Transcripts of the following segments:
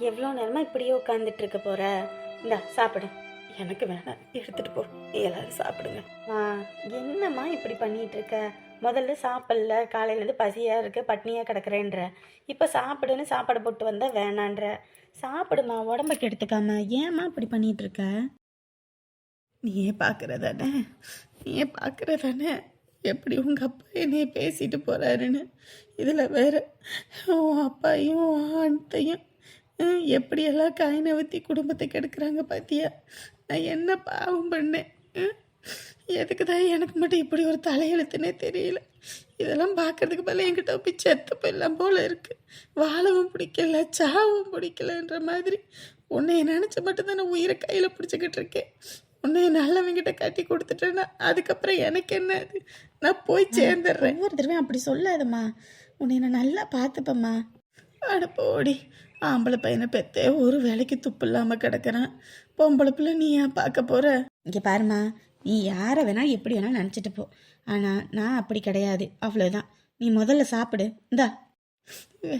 எவ்வளோ நேரமாக இப்படியே உட்காந்துட்டு இருக்க போற? இந்தா சாப்பிடு. எனக்கு வேணாம், எடுத்துட்டு போ. எல்லாரும் சாப்பிடுங்க. என்னம்மா இப்படி பண்ணிட்டு இருக்க? முதல்ல சாப்பிடல, காலையிலேருந்து பசியாக இருக்கு, பட்னியாக கிடக்குறேன்ற. இப்போ சாப்பிடுன்னு சாப்பாடு போட்டு வந்தால் வேணான்ற. சாப்பிடுமா, உடம்புக்கு எடுத்துக்காம. ஏம்மா இப்படி பண்ணிட்டு இருக்க? நீயே பார்க்குறதானே, நீயே பார்க்குறதானே எப்படி உங்கள் அப்பா என்னைய பேசிட்டு போகிறாருன்னு. இதில் வேற உன் அப்பாயும் ஆண்டையும் எப்படியெல்லாம் காய் நவத்தி குடும்பத்தை கெடுக்கிறாங்க பார்த்தியா? நான் என்ன பாவம் பண்ணேன்? எதுக்கு தான் எனக்கு மட்டும் இப்படி ஒரு தலையெழுத்துனே தெரியல. இதெல்லாம் பார்க்கறதுக்கு பதில் என்கிட்ட போய் செத்து போயிடலாம் போல இருக்கு. வாழவும் பிடிக்கல, சாவும் பிடிக்கலன்ற மாதிரி உன்னை நினச்சி மட்டும்தான் நான் உயிரை கையில் பிடிச்சிக்கிட்டு இருக்கேன். உன்னை நல்லவங்கிட்ட கட்டி கொடுத்துட்டேன்னா அதுக்கப்புறம் எனக்கு என்ன? அது நான் போய் சேர்ந்துடுறேன். ஒவ்வொரு தடவை அப்படி சொல்லாதம்மா. உன்னை நான் நல்லா பார்த்துப்பம்மா. அடப்போடி, ஆம்பளை பையனை பெற்றே ஒரு வேலைக்கு துப்பு இல்லாமல் கிடக்கிறான். பொம்பளை பிள்ளை நீ ஏன் பார்க்க போகிற? இங்கே பாருமா, நீ யாரை வேணாலும் எப்படி வேணாலும் நினச்சிட்டு போ. ஆனால் நான் அப்படி கிடையாது, அவ்வளோதான். நீ முதல்ல சாப்பிடு. இந்தா.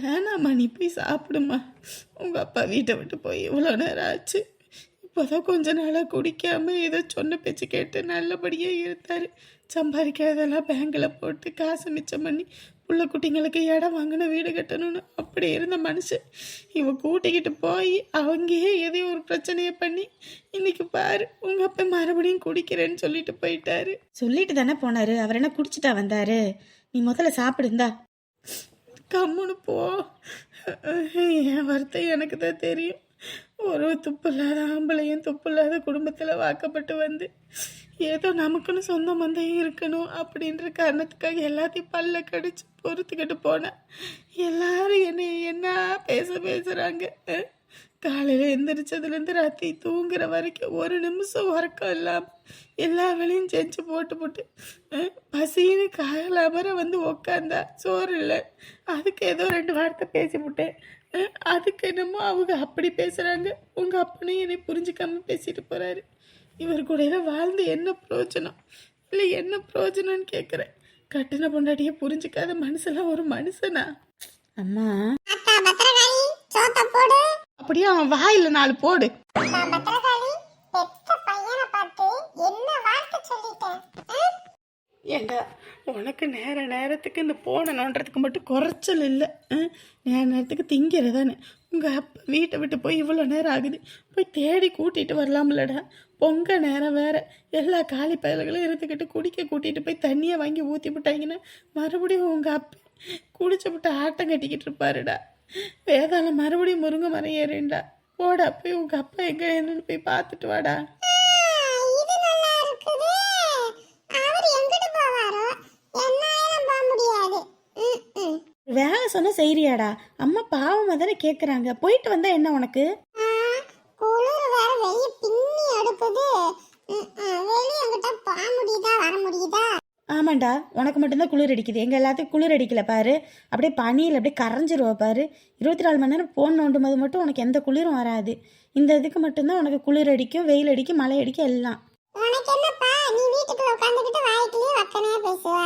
வேணாம்மா, நீ போய் சாப்பிடுமா. உங்கள் அப்பா வீட்டை விட்டு போய் இவ்வளோ நேரம் ஆச்சு. இப்போதான் கொஞ்ச நாளாக குடிக்காமல் ஏதோ சொன்ன பேச்சு கேட்டு நல்லபடியாக இருந்தார். சம்பாதிக்கிறதெல்லாம் பேங்கில் போட்டு காசு மிச்சம் பண்ணி புள்ள குட்டிங்களுக்கு இடம் வாங்கின, வீடு கட்டணும்னு அப்படி இருந்த மனுஷன் இவன் கூட்டிக்கிட்டு போய் அவங்கயே எதையும் ஒரு பிரச்சனையை பண்ணி இன்னைக்கு பாரு உங்கள் அப்பா மறுபடியும் குடிக்கிறேன்னு சொல்லிட்டு போயிட்டாரு. சொல்லிட்டு தானே போனாரு. அவர் என்ன குடிச்சிட்டா வந்தாரு? நீ முதல்ல சாப்பிடுந்தா. கம்முன்னு போ. என் வருத்தம் எனக்கு தான் தெரியும். ஒரு துப்பு இல்லாத ஆம்பளையும் துப்பு இல்லாத குடும்பத்தில் வாக்கப்பட்டு வந்து ஏதோ நமக்குன்னு சொந்த மந்தையும் இருக்கணும் அப்படின்ற காரணத்துக்காக எல்லாத்தையும் பல்ல கடிச்சு பொறுத்துக்கிட்டு போனேன். எல்லாரும் என்னை என்ன பேசுகிறாங்க. காலையில் எந்திரிச்சதுலேருந்து ராத்திரி தூங்குற வரைக்கும் ஒரு நிமிஷம் உறக்கம் இல்லாமல் எல்லா வேலையும் செஞ்சு போட்டு பசின்னு காயலாமற வந்து உக்காந்தா சோறு இல்லை. அதுக்கு ஏதோ 2 வார்த்தை பேசிவிட்டேன். அதுக்கு என்னமோ அவங்க அப்படி பேசுகிறாங்க. உங்கள் அப்பனையும் என்னை புரிஞ்சுக்காம பேசிட்டு போகிறாரு. இவர் கூட எல்லாம் வாழ்ந்து என்ன பிரயோஜனம்? இல்லை என்ன பிரயோஜனம்னு கேட்குறேன். கட்டின பொண்டாட்டியை புரிஞ்சுக்காத மனுஷெல்லாம் ஒரு மனுஷனா? அம்மா, அப்படியே அவன் வாயில 4 போடு. ஏண்டா, உனக்கு நேரத்துக்கு இந்த போனணுன்றதுக்கு மட்டும் குறைச்சல் இல்லை. நேரத்துக்கு திங்கிறதானே. உங்கள் அப்பா வீட்டை விட்டு போய் இவ்வளோ நேரம் ஆகுது, போய் தேடி கூட்டிகிட்டு வரலாம்லடா. பொங்க நேரம் வேற, எல்லா காலி பயல்களும் இருந்துக்கிட்டு குடிக்க கூட்டிகிட்டு போய் தண்ணியை வாங்கி ஊற்றி விட்டாங்கன்னா மறுபடியும் உங்கள் அப்பா குடிச்ச விட்டு ஆட்டம் கட்டிக்கிட்டு இருப்பாருடா. வேதாளம் மறுபடியும் முருங்கை மரம் ஏறிண்டா. போடா, போய் உங்கள் அப்பா எங்கே என்னன்னு போய் பார்த்துட்டு வாடா. வேலை சொன்னா செய்யறியாடா? அம்மா பாவமா தானே கேக்குறாங்க. போயிட்டு வந்தா என்ன உனக்கு? ஆமாண்டா, உனக்கு மட்டும்தான் குளிர் அடிக்குது. எங்க எல்லாத்துக்கும் குளிர் அடிக்கல பாரு. அப்படியே பனியில் அப்படியே கரைஞ்சிருவா பாரு. 24 மணி நேரம் போன் நோண்டும் போது மட்டும் உனக்கு எந்த குளிரும் வராது. இந்த இதுக்கு மட்டும்தான் உனக்கு குளிர் அடிக்கும், வெயில் அடிக்கும், மழை அடிக்கும் எல்லாம். உனக்கு என்னப்பா, நீ வீட்டுக்குள்ள உட்காந்துக்கிட்டு வாய்க்குள்ளேயே வக்கனையா பேசுவ.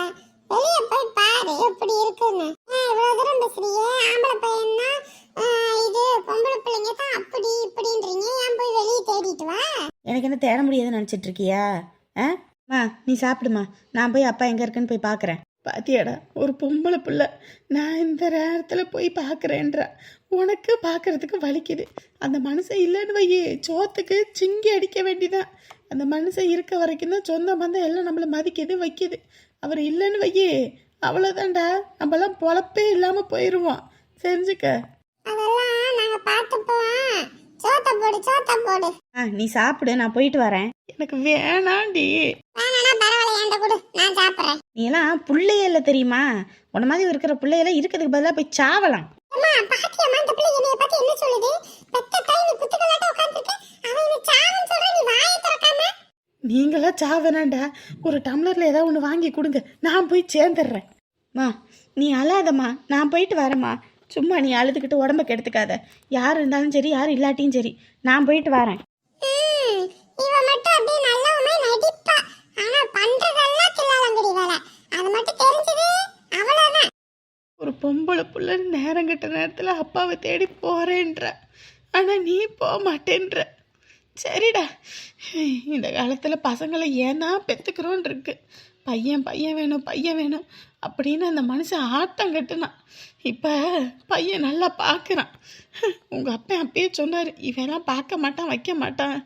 வெளியே போய் பாரு எப்படி இருக்குன்னு. இவ்வளவு தூரம் பேசுறியே. ஆம்பளை பையன்னா இது, பொம்பளை பிள்ளைங்க தான் அப்படி இப்படின்றீங்க. ஏன் போய் வெளியே தேடிட்டு வா. எனக்கு என்ன தேட முடியாதுன்னு நினச்சிட்டு இருக்கியா? நீ சாப்பிடுமா, நான் போய் அப்பா எங்கே இருக்குன்னு போய் பார்க்குறேன். பாத்தியாடா, ஒரு பொம்பளை பிள்ளை நான் இந்த நேரத்தில் போய் பார்க்குறேன்றா. உனக்கு பார்க்கறதுக்கு வலிக்குது. அந்த மனுஷன் இல்லைன்னு வையே, சோத்துக்கு சிங்கி அடிக்க வேண்டிதான். அந்த மனுஷன் இருக்க வரைக்கும் தான் சொந்த பந்தம் எல்லாம் நம்மளை மதிக்குது வைக்குது. அவர் இல்லைன்னு வையே, அவ்வளோதான்டா, நம்மளாம் பொழப்பே இல்லாமல் போயிடுவோம். தெரிஞ்சுக்க. அதெல்லாம் நாங்க பார்த்துப்போம். சோத்த போடு, சோத்த போடு. நீ சாப்பிடு, நான் போயிட்டு வரேன். எனக்கு வேணாண்டி. வேணானா பரவாயில்ல, என்கிட்ட கொடு, நான் சாப்பிட்றேன். நீ எல்லாம் பிள்ளையே இல்லை தெரியுமா? உன்ன மாதிரி இருக்கிற பிள்ளையெல்லாம் இருக்கிறதுக்கு பதிலாக போய் சாவலாம். அம்மா, பாத்தியம்மா இந்த பிள்ளை என்னைய பார்த்து என்ன சொல்லுது? பெத்த தாய் நீ குத்துக்கலாட்ட உட்கார்ந்திருக்க. அவன் என்ன சாவன்னு சொல்ற, நீ வாயை திறக்காம. நீங்களா சாவனாண்டா. ஒரு டம்ளரில் ஏதாவது ஒன்று வாங்கி கொடுங்க, நான் போய் சேர்ந்துடுறேன். நீ அழாதம்மா, நான் போயிட்டு வரேம்மா. சும்மா நீ அழுதுகிட்டு உடம்ப கெடுத்துக்காத. யார் இருந்தாலும் சரி, யார் இல்லாட்டியும் சரி, நான் போயிட்டு வரேன். இவ மட்டும் அப்படியே நல்லவமே நடிப்பா. ஆனா பண்றதெல்லாம் கில்லாலங்கடி வேலை. அது மட்டும் தெரிஞ்சது அவ்வளவுதான். ஒரு பொம்பளை புள்ள நேரம் கட்ட நேரத்தில் அப்பாவை தேடி போறேன்ற. ஆனால் நீ போக மாட்டேன்ற. சரிடா, இந்த காலத்தில் பசங்களை ஏன் தான் பெற்றுக்கிறோன்னு இருக்கு. பையன் பையன் வேணும் பையன் வேணும் அப்படின்னு அந்த மனுஷன் ஆட்டம் கட்டுனான். இப்போ பையன் நல்லா பார்க்குறான். உங்கள் அப்பா அப்பயே சொன்னார், இவெல்லாம் பார்க்க மாட்டான் வைக்க மாட்டான்,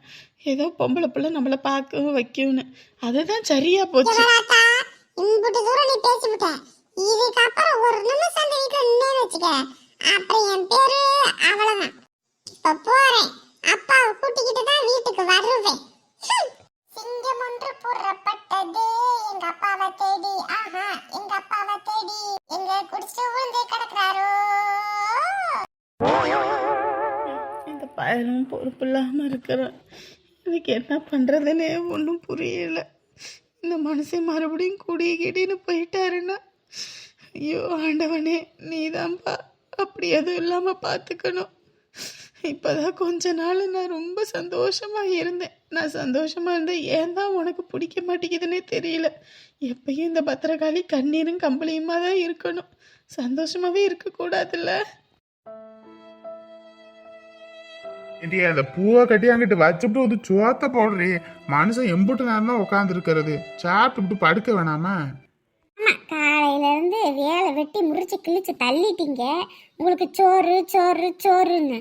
ஏதோ பொம்பளை பிள்ளை நம்மளை பார்க்கவும் வைக்கும்னு. அதுதான் சரியா போச்சு. சிவராக்கா, இம்புட்டு தூரம் நீ பேசிவிட்ட. இதுக்கப்புறம் ஒரு நிமிஷம் அந்த வீட்டுல நின்னேன்னு வச்சுக்க, அப்புறம் என் பேரு அவ்வளவுதான். இப்ப போறேன், அப்பாவை கூட்டிக்கிட்டு தான் வீட்டுக்கு வருவேன். சிங்கம் ஒன்று புறப்பட்டது எங்க அப்பாவை தேடி. ஆஹா, எங்க அப்பாவை தேடி. எங்க குடிச்சு விழுந்து கிடக்குறாரோ. இந்த பயனும் பொறுப்பு இல்லாமல் இருக்கிறான். எனக்கு என்ன பண்ணுறதுன்னே ஒன்றும் புரியல. இந்த மனுஷன் மறுபடியும் குடி கிடின்னு போயிட்டாருன்னா, ஐயோ ஆண்டவனே நீதான்ப்பா அப்படி எதுவும் இல்லாமல் பார்த்துக்கணும். இப்போதான் கொஞ்ச நாள் நான் ரொம்ப சந்தோஷமாக இருந்தேன். நான் சந்தோஷமாக இருந்தேன், ஏன் தான் உனக்கு பிடிக்க மாட்டேங்குதுன்னே தெரியல. எப்பயும் இந்த பத்திரகாளி கண்ணீரும் கம்பளியுமா தான் இருக்கணும், சந்தோஷமாகவே இருக்கக்கூடாதுல்ல. இண்டியா அந்த பூவை கட்டி அங்கிட்டு வச்சுட்டு வந்து சோத்த போடுறே. மனுஷன் எம்புட்டு நேரம் தான் உட்காந்து இருக்கிறது, சாப்பிட்டு படுக்க வேணாமா? ஆமா, காலையில இருந்து வேலை வெட்டி முறிச்சு கிழிச்சு தள்ளிட்டீங்க. உங்களுக்கு சோறு சோறு சோறுன்னு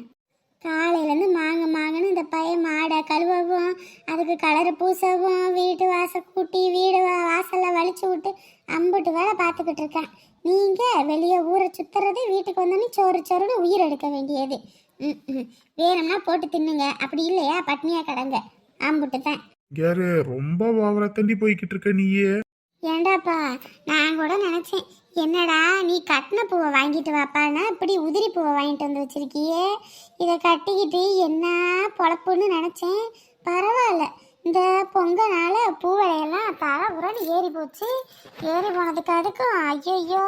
காலையிலேருந்து மாங்க மாங்கன்னு இந்த பையன் மாடை கழுவவும், அதுக்கு கலரை பூசவும், வீட்டு வாசல் கூட்டி வீடு வாசலில் வலிச்சு விட்டு அம்புட்டு வேலை பார்த்துக்கிட்டு இருக்கேன். நீங்கள் வெளியே ஊரை சுற்றுறது, வீட்டுக்கு வந்தோன்னே சோறு சோறுன்னு உயிர் எடுக்க வேண்டியது. வேணும்னா போட்டு தின்னுங்க, அப்படி இல்லையா பட்னியாக கிடங்க. அம்புட்டு தான். யாரு ரொம்ப ஓவரா தண்டி போய்கிட்டு இருக்க நீயே? ஏண்டாப்பா, நான் கூட நினச்சேன், என்னடா நீ கட்டின பூவை வாங்கிட்டு வாப்பான்னா இப்படி உதிரி பூவை வாங்கிட்டு வந்து வச்சிருக்கியே, இதை கட்டிக்கிட்டு என்ன பொழப்புன்னு நினச்சேன். பரவாயில்ல, இந்த பொங்கனால பூவளையெல்லாம் தலை உரன்னு ஏறி போச்சு. ஏறி போனதுக்கு அதுக்கும் ஐயோ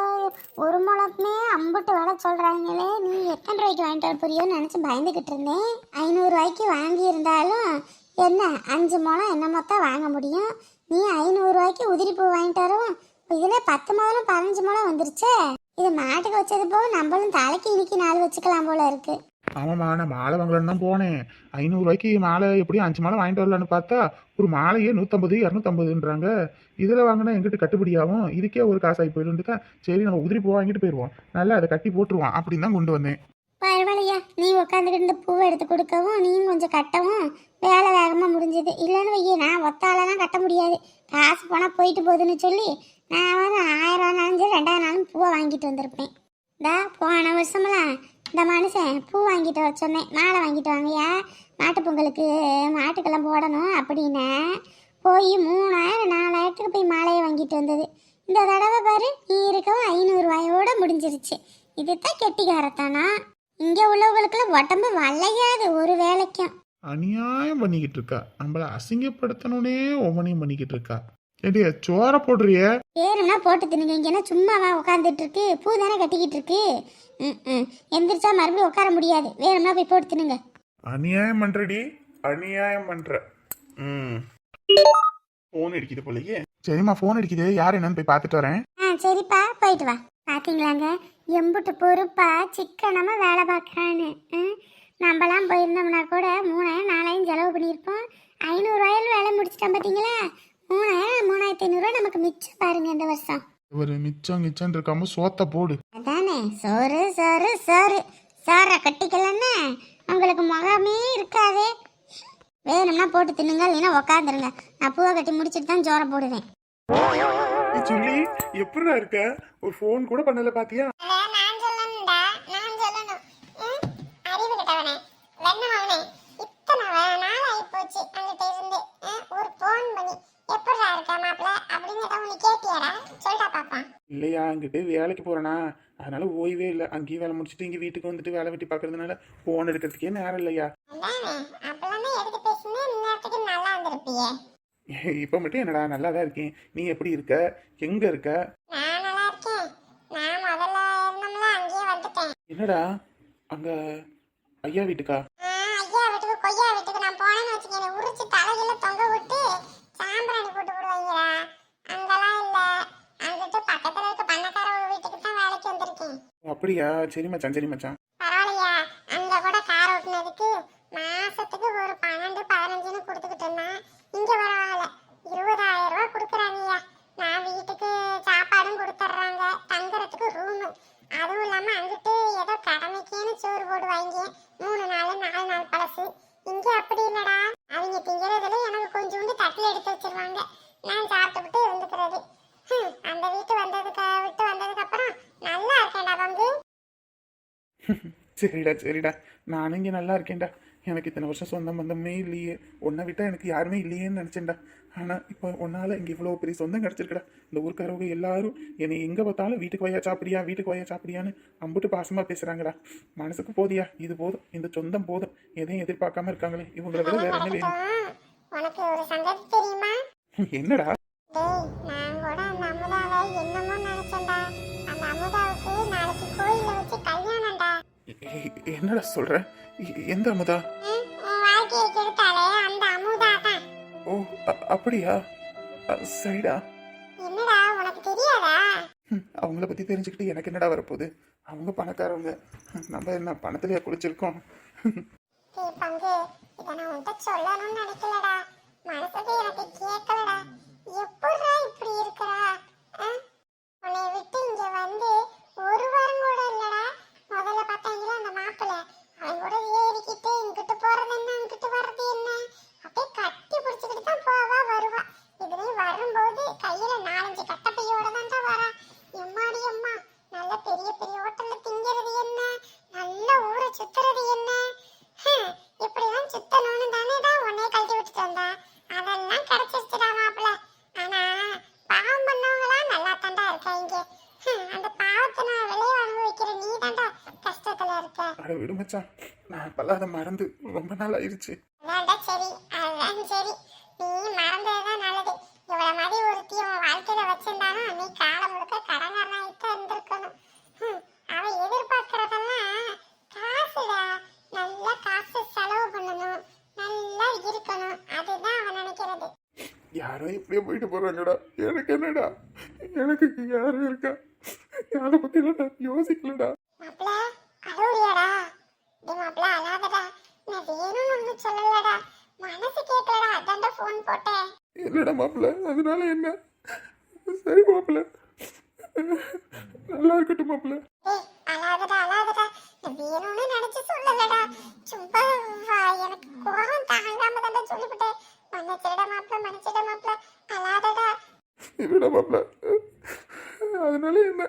ஒரு முளப்புமே அம்புட்டு வேலை சொல்கிறாங்களே, நீ எத்தனை ரூபாய்க்கு வாங்கிட்டு வர புரியோன்னு நினச்சி பயந்துக்கிட்டு இருந்தேன். 500 ரூபாய்க்கு வாங்கியிருந்தாலும் என்ன 5 முளம் என்ன மொத்தம் வாங்க முடியும். நீ 500 ரூபாய்க்கு உதிரி பூ வாங்கிட்டு வரவும் இதில் 10 முழம் 15 முழம் வந்துருச்சே. இது மாட்டுக்கு வச்சது போக நம்மளும் தலைக்கு இன்னைக்கு 4 வச்சுக்கலாம் போல இருக்கு. ஆமாம்மா, நான் மாலை வாங்கலான்னு தான் போனேன். 500 ரூபாய்க்கு மாலை எப்படியும் 5 மாலை வாங்கிட்டு வரலான்னு பார்த்தா ஒரு மாலையே 150 250ன்றாங்க. இதில் வாங்கினா எங்கிட்ட கட்டுப்படியாகும், இதுக்கே ஒரு காசாகி போயிடுன்னு தான் சரி நம்ம உதிரி பூ வாங்கிட்டு போயிடுவோம், நல்லா அதை கட்டி போட்டுருவோம் அப்படின்னு தான் கொண்டு வந்தேன். பரவாயில்லையா, நீ உட்காந்துக்கிட்டு இந்த பூவை எடுத்து கொடுக்கவும் நீயும் கொஞ்சம் கட்டவும் வேலை வேகமாக முடிஞ்சது. இல்லைன்னு வையே, நான் ஒத்தாலெல்லாம் கட்ட முடியாது, காசு போனால் போயிட்டு போகுதுன்னு சொல்லி நான் வந்து 1000 நாளும் சரி 2000 நாளும் பூவை வாங்கிட்டு வந்திருப்பேன். போன வருஷமெல்லாம் இந்த மனுஷன் பூ வாங்கிட்டு வர சொன்னேன், மாலை வாங்கிட்டு வாங்கயா மாட்டு பொங்கலுக்கு மாட்டுக்கெல்லாம் போடணும் அப்படின்னு போய் 3000 4000க்கு போய் மாலையை வாங்கிட்டு வந்தது. இந்த தடவை பாரு, நீ இருக்கவும் 500 ரூபாயோட முடிஞ்சிருச்சு. இதுதான் கெட்டிக்காரத்தானா. இங்கே உள்ளவங்களுக்குலாம் உடம்பு வளையாது ஒரு வேலைக்கும். அநியாயம் பண்ணிக்கிட்டு இருக்கா, நம்மள அசிங்கப்படுத்தணும்னே ஒவ்வொன்றையும் பண்ணிக்கிட்டு இருக்கா. ஏடியா சோற போடுறிய? வேணும்னா போட்டு தின்னுங்க, இங்கன்னா சும்மாவா உட்காந்துட்டு இருக்கு, பூ தானே கட்டிக்கிட்டு இருக்கு. எந்திரிச்சா மறுபடியும் உட்கார முடியாது, வேணும்னா போய் போட்டு தின்னுங்க. அநியாயம் பண்றடி, அநியாயம் பண்ற. போன் அடிக்குது போலயே. சரிம்மா போன் அடிக்குது, யார் என்னன்னு போய் பார்த்துட்டு வரேன். சரிப்பா, போயிட்டு வா. பாத்தீங்களாங்க எம்புட்டு பொறுப்பா சிக்கனமா வேலை பார்க்கறான்னு. நம்மலாம் போயிருந்தோம்னா கூட 3000 4000 செலவு பண்ணியிருப்போம். 500 ரூபாயில் வேலை முடிச்சிட்டோம் பார்த்தீங்களா. 3000 3500 நமக்கு மிச்சம் பாருங்க இந்த வருஷம். ஒரு மிச்சம் கிச்சன் இருக்காம சோத்த போடு. அதானே, சோறு சோறு சோறு சோறை கட்டிக்கலன்னா உங்களுக்கு முகமே இருக்காதே. வேணும்னா போட்டு தின்னுங்க, இல்லைன்னா உக்காந்துருங்க. நான் பூவை கட்டி முடிச்சுட்டு தான் சோறை போடுவேன். சொல்லி எப்படா இருக்க? ஒரு ஃபோன் கூட பண்ணல பாத்தியா? நான் சொல்லணும்டா, நான் சொல்லணும். அறிவு கிட்டவனே, வெண்ணமவனே, இத்தனை நாள் ஆகி போச்சு அங்கிட்ட இருந்து ஒரு ஃபோன் பண்ணி எப்படா இருக்க மாப்பிள்ள அப்படின்னு ஏதாவது நீ கேட்டியாடா? சொல்லிட்டா பாப்பா. இல்லையா, அங்கிட்டு வேலைக்கு போறேனா, அதனால ஓய்வே இல்லை. அங்கேயும் வேலை முடிச்சுட்டு இங்கே வீட்டுக்கு வந்துட்டு வேலை வெட்டி பார்க்கறதுனால ஃபோன் எடுக்கிறதுக்கே நேரம் இல்லையா. அதானே, அப்பெல்லாம் தான் எடுத்து பேசுனா நேரத்துக்கு நல்லா இருந்திருப்பியே. இப்போ மட்டும் என்னடா நல்லா தான் இருக்கேன். நீ எப்படி இருக்க? எங்க இருக்க? நான் நல்லா இருக்கேன். நான் முதல்ல இருந்தோம்ல அங்கேயே வந்துட்டேன். என்னடா அங்க ஐயா வீட்டுக்கா? ஐயா வீட்டுக்கு கொய்யா வீட்டுக்கு நான் போனேன்னு வச்சுக்கேன், உரிச்சு தலையில தொங்க விட்டு சாம்பிராணி போட்டு விடுவாங்கடா. அங்கெல்லாம் இல்ல, அங்கிட்டு பக்கத்துல இருக்க பண்ணக்கார ஒரு வீட்டுக்கு தான் வேலைக்கு வந்திருக்கேன். அப்படியா? சரி மச்சான், சரி மச்சான். பரவாயில்லையா, அங்க கூட கார் ஓட்டுனதுக்கு எனக்கு மாசத்துக்கு ஒரு 12-15ன்னு கொடுத்துக்கிட்டு இருந்தான். இங்க பரவாயில்ல 20,000 ரூபாய் கொடுக்குறாங்கய்யா. நான் வீட்டுக்கு சாப்பாடும் கொடுத்துட்றாங்க, தங்குறதுக்கு ரூமு. அதுவும் இல்லாம அங்கிட்டு ஏதோ கடமைக்கேன்னு சோறு போடுவாங்க. 3 நாள் 4 நாள் பழசு. இங்க அப்படி இல்லடா, அவங்க திங்கிறதுல எனக்கு கொஞ்சோண்டு தட்டில் எடுத்து வச்சிருவாங்க. நான் சாப்பிட்டுக்கிட்டு இருந்துக்கிறது. அந்த விட்டு வந்ததுக்கு அப்புறம் நல்லா இருக்கேன்டா பங்கு. சரிடா நானும் இங்கே நல்லா இருக்கேன்டா. எனக்கு இத்தனை வருஷம் சொந்தம் பந்தமே இல்லையே, உன்னை விட்டா எனக்கு யாருமே இல்லையேன்னு நினச்சேன்டா. ஆனால் இப்போ உன்னால் இங்கே இவ்வளோ பெரிய சொந்தம் கிடச்சிருக்கடா. இந்த ஊருக்காரவங்க எல்லாரும் என்னை எங்கே பார்த்தாலும் வீட்டுக்கு வயா சாப்பிடியான்னு அம்புட்டு பாசமாக பேசுகிறாங்கடா. மனசுக்கு போதியா, இது போதும், இந்த சொந்தம் போதும். எதையும் எதிர்பார்க்காம இருக்காங்களே, இவங்களை விட வேற என்ன வேணும்? உனக்கு ஒரு சங்கதி தெரியுமா? என்னடா? டேய், நான் கூட அந்த அமுதாவை என்னமோ நினைச்சேன்டா. அந்த அமுதாவுக்கு நாளைக்கு கோயில்ல வச்சு கல்யாணம்டா. என்னடா சொல்ற? எந்த அமுதா? உன் வாழ்க்கையை கெடுத்தாலே அந்த அமுதா தான். ஓ அப்படியா? சரிடா. என்னடா உனக்கு தெரியாதா? அவங்கள பத்தி தெரிஞ்சுக்கிட்டு எனக்கு என்னடா வரப்போகுது? அவங்க பணக்காரவங்க, நம்ம என்ன பணத்திலேயே குளிச்சிருக்கோம்? டேய் பங்கு, இதை நான் உன்கிட்ட சொல்லணும்னு நினைக்கலடா. மனசுக்கு எனக்கு கேட்கலடா. எப்படிடா இப்படி இருக்கறா? உன்னை விட்டு இங்க வந்து ஒரு வாரம் கூட இல்லடா. முதல்ல பார்த்தாங்களா அந்த மாப்பிள்ளை, அவன் கூட ஏறிக்கிட்டு இங்கிட்டு போறது என்ன அங்கிட்டு வர்றது என்ன அப்படியே கட்டி பிடிச்சிக்கிட்டு தான் போவா வருவா. இதுலயும் வரும்போது கையில 4-5 கட்டப்பையோட தான்டா வரா. எம்மாடி அம்மா, நல்ல பெரிய பெரிய ஹோட்டல்ல திங்கிறது என்ன, நல்ல ஊரை சுத்துறது என்ன. இப்படிதான் சுத்தணும்னு தானேடா உன்னைய கழட்டி விட்டுட்டு வந்தா. அதெல்லாம் கிடைச்சிருச்சுடா மாப்பிள்ள. ஆனா பாவம் பண்ணவங்களா நல்லா தாண்டா இருக்காங்க. அந்த பாவத்தை நான் விளைய அனுபவிக்கிற நீ தாண்டா கஷ்டத்துல இருக்க. அட விடு மச்சான், நான் இப்பெல்லாம் அதை மறந்து ரொம்ப நாள் ஆயிடுச்சு. அதான்டா சரி, அதான் சரி. நீ மறந்ததுதான் நல்லது. இவ்வளவு மாதிரி ஒருத்தி உன் வாழ்க்கையில வச்சிருந்தாலும் நீ காலம் முழுக்க கடங்காரனாயிட்டு இருந்திருக்கணும். அவ எதிர்பார்க்கறதெல்லாம் காசுடா. நல்ல காசு செலவு பண்ணணும், நல்லா இருக்கணும், அதுதான் அவன் நினைக்கிறது. யாரோ எப்படியோ போயிட்டு போறாங்கடா. எனக்கு என்னடா? எனக்கு யாரும் இருக்கா? அதை பத்தி நான் யோசிக்கலடா. மாப்பிள அழுவுறியாடா? டேய் மாப்பிள அழாதடா. நான் வேணும்னு ஒன்றும் சொல்லலடா, மனசு கேட்கலடா, அதான்டா ஃபோன் போட்டேன். என்னடா மாப்பிள்ள, அதனால என்ன? சரி மாப்பிள்ள, நல்லா இருக்கட்டும் மாப்பிள்ள. டேய் அழாதடா அழாதடா, நான் வேணும்னு நினைச்சு சொல்லலடா. சும்மா எனக்கு கோபம் தாங்காம தான்டா சொல்லிவிட்டேன். மன்னிச்சிடா மாப்பிள, அழாதடா. இல்லடா மாப்பிள்ள, அதனால என்ன?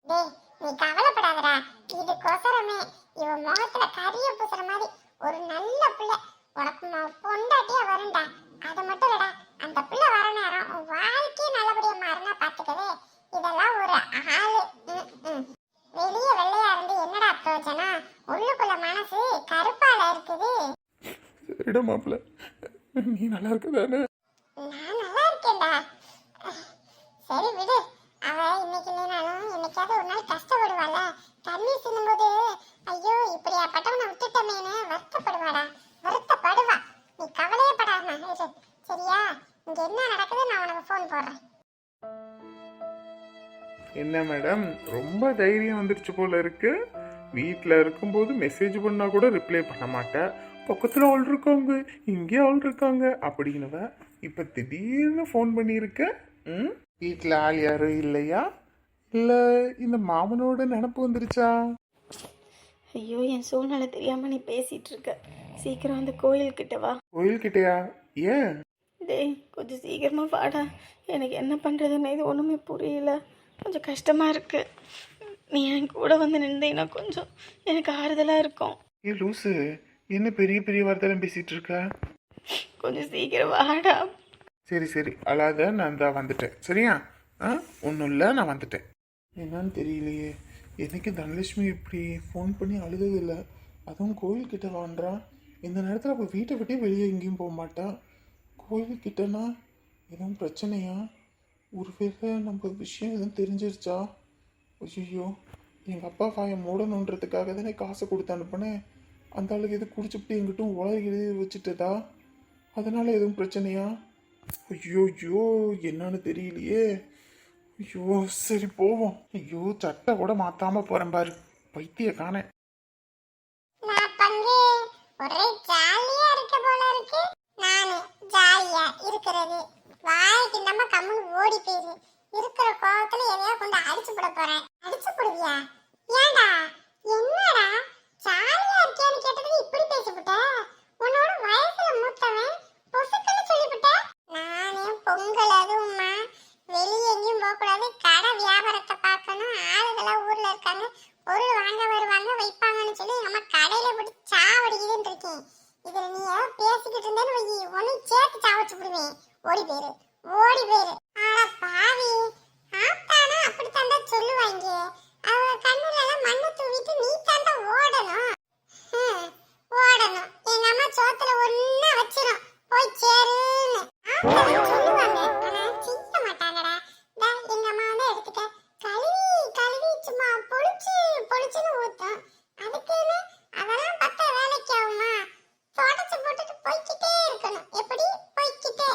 டேய் நீ கவலைப்படாதடா. இதுக்கோசரமே இவன் முகத்துல கரிய பூசுற மாதிரி ஒரு நல்ல பிள்ளை உனக்கு பொண்டாட்டியா வரும்டா. அது மட்டும் இல்லடா, அந்த பிள்ளை வர நேரம் உன் வாழ்க்கையே நல்லபடியா மாறினா பாத்துக்கவே. இதெல்லாம் ஒரு ஆளு. வெளியே வெள்ளையா இருந்து என்னடா பிரயோஜனம்? உள்ளுக்குள்ள மனசு கருப்பால இருக்குது. சரிடா மாப்பிள்ள, நீ நல்லா இருக்கதானே? நான் நல்லா இருக்கேன்டா. சரி விடு, அவ இன்னைக்கு இல்லைனாலும் என்னைக்காவது ஒரு நாள் கஷ்டப்படுவாள. தண்ணி சிந்தும்போது ஐயோ இப்படியாப்பட்டவனை விட்டுட்டமேன்னு வருத்தப்படுவாடா. நீ கவலையே படாம இரு, சரியா? இங்க என்ன நடக்குது நான் உனக்கு ஃபோன் போடுறேன். என்ன மேடம், ரொம்ப தைரியம் வந்துருச்சு போல இருக்கு. வீட்டில் இருக்கும்போது மெசேஜ் பண்ணா கூட ரிப்ளை பண்ண மாட்டேன். பக்கத்தில் ஆள் இருக்காங்க, இங்கே ஆள் இருக்காங்க அப்படின்னுவ. இப்போ திடீர்னு ஃபோன் பண்ணியிருக்க. வீட்டில் ஆள் யாரும் இல்லையா? இல்லை இந்த மாமனோட நினப்பு வந்துருச்சா? ஐயோ, என் சூழ்நிலை தெரியாமல் நீ பேசிகிட்டு இருக்க. சீக்கிரம் அந்த கோயில்கிட்ட வா. கோயில்கிட்டயா? ஏன்? டேய் கொஞ்சம் சீக்கிரமாக வாடா. எனக்கு என்ன பண்ணுறதுன்னு இது ஒன்றுமே புரியல. கொஞ்சம் கஷ்டமாக இருக்குது. நீ என் கூட வந்து நின்றீங்கன்னா கொஞ்சம் எனக்கு ஆறுதலாக இருக்கும். ஏ லூசு, என்ன பெரிய பெரிய வார்த்தைலாம் பேசிகிட்டு இருக்க? கொஞ்சம் சீக்கிரம் வாடா. சரி அழாத, நான் தான் வந்துட்டேன். சரியா? ஒன்றும் இல்லை, நான் வந்துட்டேன். என்னன்னு தெரியலையே, எனக்கு தனலட்சுமி இப்படி ஃபோன் பண்ணி அழுததில்லை. அதுவும் கோயில்கிட்ட வான்றா. இந்த நேரத்தில் அப்போ வீட்டை விட்டே வெளியே எங்கேயும் போக மாட்டா. கோயில்கிட்டனா எதுவும் பிரச்சனையா? ஒருவேளை நம்ம விஷயம் எதுவும் தெரிஞ்சிருச்சா? ஐயோ, எங்கள் அப்பா வாயை மூடணுன்றதுக்காக தானே காசை கொடுத்து அனுப்பினேன். அந்த ஆளுக்கு எது குடிச்சுட்டு எங்கிட்டும் உலகி வச்சுட்டதா? அதனால எதுவும் பிரச்சனையா? ஐயோ என்னன்னு தெரியலையே. ஐயோ சரி போவோம். ஐயோ சட்டை கூட மாத்தாம போறேன் பாரு, பைத்திய காணேன். நான் பங்கு ஒரு இருக்கேன் இருக்கேன். இதுல நீ ஏதாவது பேசிக்கிட்டு இருந்தேன்னு வை, ஒன்னு சேர்த்து சாவச்சு விடுவேன். ஓடி போயிரு, ஓடி போயிரு. ஆனா பாவி, ஆத்தானா அப்படித்தாண்டா சொல்லுவாங்க. அவங்க கண்ணுல எல்லாம் மண்ணு தூவிட்டு நீ தாண்டா ஓடணும். ஓடணும். எங்க அம்மா சோத்துல ஒண்ணா வச்சிரும், போய் சேருன்னு ஆத்தானா சொல்லுவாங்க. ஆனா செய்ய மாட்டாங்கடா. எங்க அம்மா வந்து எடுத்துக்க கழுவி கழுவி சும்மா பொழிச்சு பொழிச்சுன்னு ஊத்தும். அதுக்குன்னு அதெல்லாம் பத்த வேலைக்கு ஆகுமா? தொடச்சு போட்டுட்டு போய்க்கிட்டே இருக்கணும். எப்படி போய்க்கிட்டே.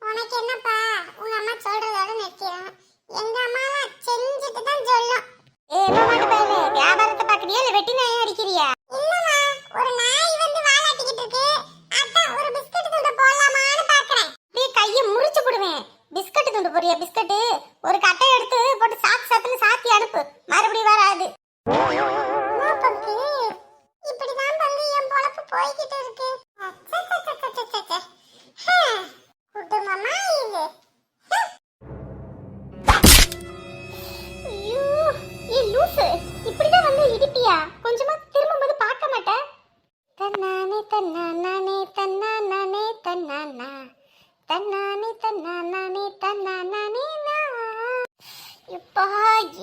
உனக்கு என்னப்பா, உங்க அம்மா சொல்றதோட நிற்கிறோம். எங்க அம்மாலாம் செஞ்சுட்டு தான் சொல்லும். வியாபாரத்தை பாக்குறியா இல்ல வெட்டி நாயை அடிக்கிறியா? இல்லம்மா, ஒரு நாய் வந்து வாலாட்டிக்கிட்டு இருக்கு. அதான் ஒரு பிஸ்கட் துண்டு போடலாமான்னு பாக்குறேன். அப்படியே கையை முறிச்சு போடுவேன். பிஸ்கட் துண்டு போறியா? பிஸ்கட் ஒரு கட்டை எடுத்து போட்டு சாக்கு சாத்துன்னு சாத்தி அனுப்பு, மறுபடியும் வராது. அம்மா பங்கு, இப்படிதான் பங்கு என் பொழப்பு போய்கிட்டு இருக்கு. குடும்பமா இது. ஐயோ, ஏ லூசு, இப்படிதான் வந்து இடிப்பியா? கொஞ்சமா திரும்பும்போது பார்க்க மாட்டேன். தன்னானே தன்னானே தன்னானே தன்னானா தன்னானே தன்னானே தன்னானே எப்பா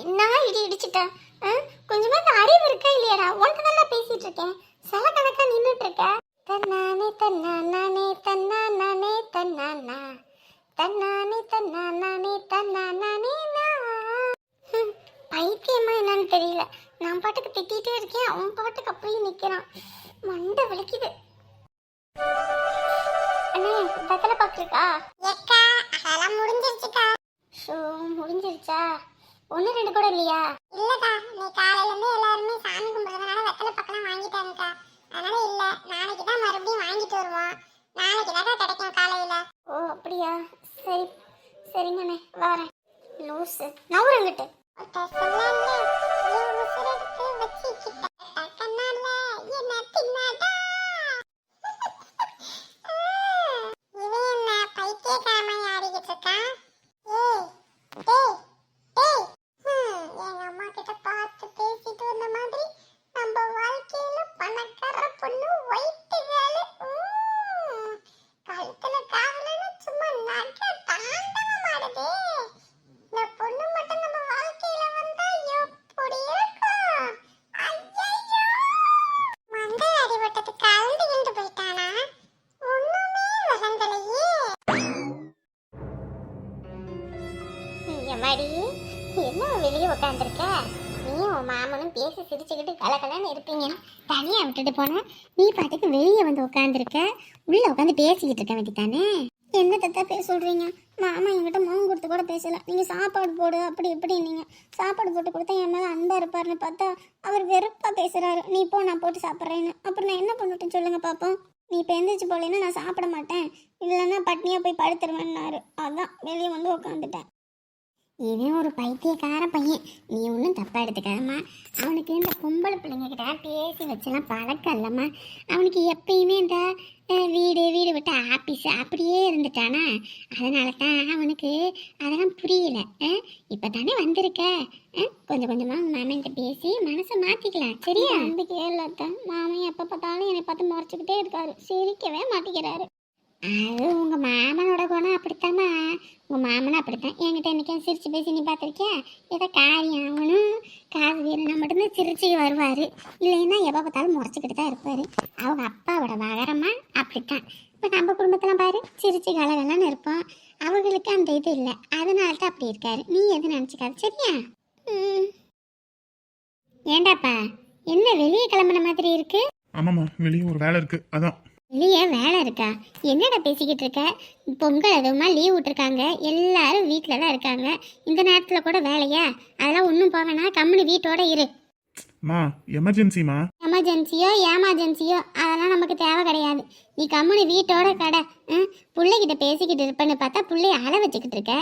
என்ன இடி இடிச்சிட்டேன். கொஞ்சமா இந்த அறிவு இருக்கா இல்லையாடா? உன்கிட்ட நல்லா பேசிட்டு இருக்கேன், சில கணக்கா நின்றுட்டு இருக்க. தன்னானே தன்னானே தன்னானே தன்னானா தன்னானே தன்னானே தன்னானே பைத்தியமா என்னன்னு தெரியல. நான் பாட்டுக்கு திட்டிகிட்டே இருக்கேன், அவன் பாட்டுக்கு அப்படியே நிக்கிறான். மண்டை வலிக்குது. அண்ணே, வெத்தலை பாக்குறா? ஏக்கா, அதெல்லாம் முடிஞ்சிருச்சுக்கா. ஷோ, முடிஞ்சிருச்சா? ஒன்று ரெண்டு கூட இல்லையா? இல்லக்கா, நீ காலையில இருந்து எல்லாருமே சாமி கும்பிடுறதுனால வெத்தலை பக்கம் வாங்கிட்டாங்கக்கா. அதனால இல்ல, நாளைக்கு தான் மறுபடியும் வாங்கிட்டு வருவோம். நாளைக்கு தான் கிடைக்கும் காலையில. ஓ அப்படியா? சரி சரிங்கண்ணே, வரேன். லூசு, நவுறங்கிட்டு. ஒருத்தர் சொன்னாங்க, என் உசுரெடுத்து வச்சிக்கிட்ட கண்ணால என்ன தின்னாடா. இவன் என்ன பைத்தியக்காரமா ஆடிக்கிட்டு இருக்கான்? ஏய், டேய், டேய். எங்க அம்மா கிட்ட பார்த்து பேசிட்டு வந்த மாதிரி நம்ம வாழ்க்கையில பணக்கார பொண்ணு ஒயிட்டு வேலை. கழுத்துல காவலன்னு சும்மா நகை தாண்டவம் ஆடுதே. இந்த பொண்ணு மட்டும் நம்ம வாழ்க்கையில வந்தா எப்படி இருக்கும்? ஐயையோ, மண்டை அடிபட்டது கலந்து கிண்டு போயிட்டானா? ஒண்ணுமே விளங்கலையே. எம்மாடி, என்ன வெளியே உட்காந்துருக்க? நீயும் உன் மாமனும் பேசி சிரிச்சுக்கிட்டு கலகலன்னு இருப்பீங்க. தனியா விட்டுட்டு போனா நீ பாட்டுக்கு வெளியே வந்து உட்காந்துருக்க. உள்ள உட்காந்து பேசிக்கிட்டு இருக்க வேண்டியதானே? என்ன தத்தா பேச சொல்றீங்க? மாமா என்கிட்ட முகம் கொடுத்து கூட பேசல. நீங்க சாப்பாடு போடு அப்படி இப்படி நீங்க சாப்பாடு போட்டு கொடுத்தா என் மேல அன்பா இருப்பாருன்னு பார்த்தா அவர் வெறுப்பா பேசுறாரு. நீ போ, நான் போட்டு சாப்பிட்றேன்னு. அப்புறம் நான் என்ன பண்ணட்டும் சொல்லுங்க பாப்போம். நீ இப்போ எந்திரிச்சு போலேன்னா நான் சாப்பிட மாட்டேன், இல்லைன்னா பட்னியா போய் படுத்துருவேன்னாரு. அதான் வெளியே வந்து உட்காந்துட்டேன். இவன் ஒரு பைத்தியக்கார பையன். நீ ஒன்றும் தப்பாக எடுத்துக்காதம்மா. அவனுக்கு இந்த பொம்பளை பிள்ளைங்கக்கிட்ட பேசி வச்செல்லாம் பழக்கம் இல்லைம்மா. அவனுக்கு எப்பயுமே இந்த வீடு வீடு விட்டு ஆஃபீஸ் அப்படியே இருந்துட்டானா, அதனால தான் அவனுக்கு அதெல்லாம் புரியல. இப்போ தானே வந்திருக்க, கொஞ்சம் கொஞ்சமாக உங்கள் மாமன்கிட்ட பேசி மனசை மாற்றிக்கலாம், சரியா? நம்பிக்கையே இல்லாதான் மாமன் எப்போ பார்த்தாலும் என்னை பார்த்து முறைச்சிக்கிட்டே இருக்காரு, சிரிக்கவே மாட்டேங்கிறாரு. அது உங்கள் மாமனோட குணம் அப்படித்தாம்மா. உங்கள் மாமனும் அப்படித்தான். என்கிட்ட என்னைக்கா சிரிச்சு பேசி நீ பார்த்துருக்கியா? ஏதோ காரியம் ஆகணும் காசு வேணும்னா மட்டும்தான் சிரிச்சு வருவார், இல்லைன்னா எப்போ பார்த்தாலும் முறைச்சிக்கிட்டு தான் இருப்பார். அவங்க அப்பாவோட வகரமா அப்படித்தான். இப்போ நம்ம குடும்பத்தெலாம் பாரு, சிரிச்சு கலகலன்னு இருப்போம். அவங்களுக்கு அந்த இது இல்லை, அதனால தான் அப்படி இருக்காரு. நீ எது நினச்சிக்காது, சரியா? ஏண்டாப்பா, என்ன வெளியே கிளம்புன மாதிரி இருக்கு? ஆமாம்மா, வெளியே ஒரு வேலை இருக்கு, அதான். வெளியே வேலை இருக்கா? என்னடா பேசிக்கிட்டு இருக்க? பொங்கல் அதுவுமா லீவ் விட்டுருக்காங்க, எல்லாரும் வீட்டில் தான் இருக்காங்க. இந்த நேரத்தில் கூட வேலையா? அதெல்லாம் ஒன்றும் போவேனா, கம்முனு வீட்டோட இரு. மா, எமர்ஜென்சிமா. எமர்ஜென்சியோ ஏமர்ஜென்சியோ அதெல்லாம் நமக்கு தேவை கிடையாது. நீ கம்முனு வீட்டோட கடை. பிள்ளைகிட்ட பேசிக்கிட்டு இருப்பேன்னு பார்த்தா பிள்ளைய அழ வச்சுக்கிட்டு இருக்க.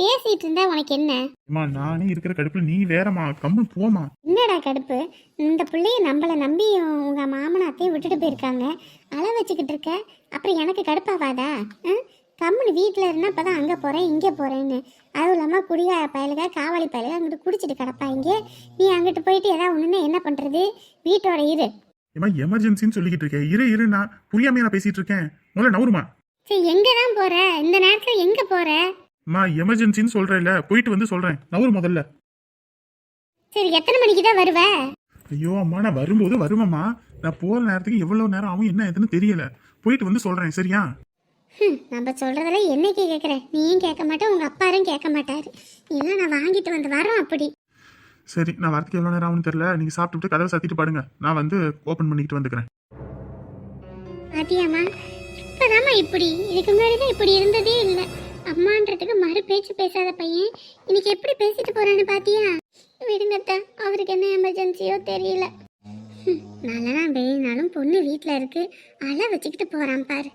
பேசிட்டு இருந்தா உனக்கு என்ன? அம்மா, நானே இருக்கிற கடுப்புல நீ வேறம்மா, கம்முன்னு போமா. என்னடா கடுப்பு? இந்த பிள்ளைய நம்மளை நம்பி உங்க மாமனாத்தையும் விட்டுட்டு போயிருக்காங்க, அழ வச்சுக்கிட்டு இருக்க. அப்புறம் எனக்கு கடுப்பாவாதா? கம்முன்னு வீட்டில் இருந்தால் இப்போ தான் அங்கே போகிறேன் இங்கே போகிறேன்னு. அதுவும் இல்லாமல் குடிகார பயலுக காவலி பயலுக அங்கிட்டு குடிச்சிட்டு கிடப்பாங்க. நீ அங்கிட்டு போயிட்டு ஏதாவது ஒன்றுன்னா என்ன பண்ணுறது? வீட்டோட இரு. ஏமா எமர்ஜென்சின்னு சொல்லிக்கிட்டு இருக்கேன். இரு நான் புரியாமையா நான் பேசிட்டு இருக்கேன். முதல்ல நவருமா. சரி எங்க தான் போற இந்த நேரத்துல எங்க போற? அம்மா எமர்ஜென்சின்னு சொல்றேன்ல, போயிட்டு வந்து சொல்றேன். நவரு முதல்ல. சரி எத்தனை மணிக்கு தான் வருவ? ஐயோ அம்மா, நான் வரும்போது வருவேம்மா. நான் போற நேரத்துக்கு எவ்வளவு நேரம் ஆகும் என்ன எதுன்னு தெரியல. போயிட்டு வந்து சொல்றேன் சரியா? நம்ம சொல்றதுல என்னைக்கு கேட்குறேன், நீயும் கேட்க மாட்டேன், உங்க அப்பாரும் கேட்க மாட்டாரு. இல்லை நான் வாங்கிட்டு வந்து வரோம் அப்படி. சரி, நான் வரதுக்கு எவ்வளவு நேரம் ஆகும்னு தெரியல. நீங்க சாப்பிட்டுட்டு கதவை சாத்திட்டு பாடுங்க, நான் வந்து ஓபன் பண்ணிக்கிட்டு வந்துக்கிறேன். பாத்தியாம்மா, இப்பதாம்மா இப்படி. இதுக்கு முன்னாடி தான் இப்படி இருந்ததே இல்லை. அம்மான்றதுக்கு மறு பேச்சு பேசாத பையன் இன்னைக்கு எப்படி பேசிட்டு போறான்னு பாத்தியா? விடுங்கத்த, அவருக்கு என்ன எமர்ஜென்சியோ தெரியல. நல்லதான் வேணாலும் பொண்ணு வீட்டில் இருக்கு, அழ வச்சுக்கிட்டு போறான் பாரு.